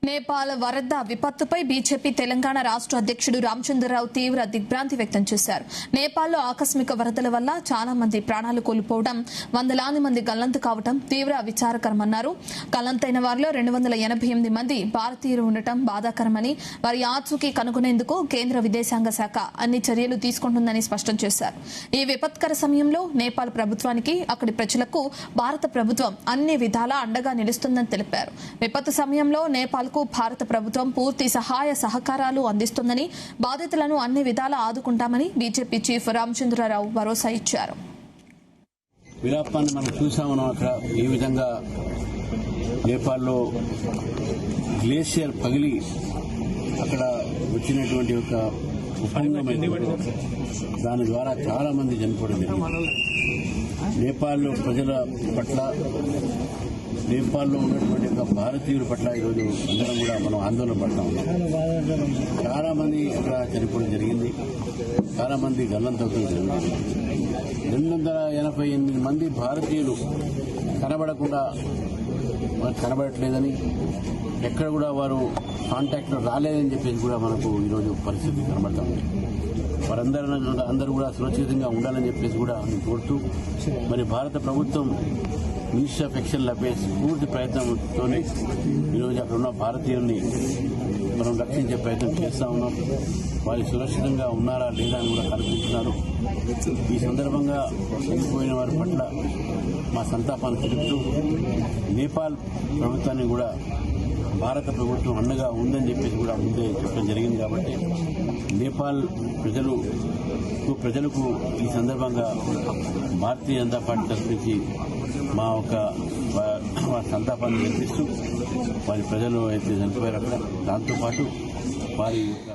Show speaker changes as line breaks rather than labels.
నేపాల్ వరద విపత్తుపై బీజేపీ తెలంగాణ రాష్ట్ర అధ్యక్షుడు రామచంద్రరావు తీవ్ర దిగ్భ్రాంతి వ్యక్తం చేశారు. నేపాల్లో ఆకస్మిక వరదల వల్ల చాలా మంది ప్రాణాలు కోల్పోవడం, వందలాది మంది గల్లంతు కావడం తీవ్ర విచారకరమన్నారు. గల్లంతైన వారిలో 288 మంది భారతీయులు ఉండటం బాధాకరమని, వారి ఆచూకీ కనుగొనేందుకు కేంద్ర విదేశాంగ శాఖ అన్ని చర్యలు తీసుకుంటుందని స్పష్టం చేశారు. ఈ విపత్కర సమయంలో నేపాల్ ప్రభుత్వానికి, అక్కడి ప్రజలకు భారత ప్రభుత్వం అన్ని విధాలా అండగా నిలుస్తుందని తెలిపారు. విపత్తు సమయంలో నేపాల్ భారత ప్రభుత్వం పూర్తి సహాయ సహకారాలు అందిస్తుందని, బాధితులను అన్ని విధాలా ఆదుకుంటామని బీజేపీ చీఫ్ రామచంద్రరావు భరోసా ఇచ్చారు.
విలాపాన్ని మనం చూసాము. అక్కడ ఏ విధంగా నేపాల్లో గ్లేషియర్ పగిలి అక్కడ వచ్చినటువంటి ఒక ఉపంగం, దాని ద్వారా చాలా మంది చనిపోవడం జరిగింది. నేపాల్లో ప్రజల పట్ల, నేపాల్లో ఉన్నటువంటి ఒక భారతీయుల పట్ల ఈరోజు అందరం కూడా మనం ఆందోళన పడతా ఉన్నాం. చాలా మంది అక్కడ చనిపోవడం జరిగింది, చాలా మంది గల్లంతవుతూ జరిగింది. 288 మంది భారతీయులు కనబడట్లేదని, ఎక్కడ కూడా వారు కాంటాక్ట్లో రాలేదని చెప్పేసి కూడా మనకు ఈరోజు పరిస్థితి కనబడతా ఉంది. అందరూ కూడా సురక్షితంగా ఉండాలని చెప్పేసి కూడా కోరుతూ, మరి భారత ప్రభుత్వం మినిస్ట్రీ ఆఫ్ ఎక్స్టర్నల్ అఫైర్స్ పూర్తి ప్రయత్నంతోనే ఈరోజు అక్కడ ఉన్న భారతీయుల్ని మనం రక్షించే ప్రయత్నం చేస్తా ఉన్నాం. వారు సురక్షితంగా ఉన్నారా లేదా అని కూడా కనిపిస్తున్నారు. ఈ సందర్భంగా చనిపోయిన వారి పట్ల మా సంతాపాన్ని తెలుపుతూ, నేపాల్ ప్రభుత్వాన్ని కూడా భారత ప్రభుత్వం అండగా ఉందని చెప్పేసి కూడా ముందే చెప్పడం జరిగింది. కాబట్టి నేపాల్ ప్రజలకు ఈ సందర్భంగా భారతీయ జనతా పార్టీ తరఫు నుంచి మా సంతాపాన్ని కల్పిస్తూ, వారి ప్రజలు అయితే చనిపోయారు అక్కడ, దాంతోపాటు వారి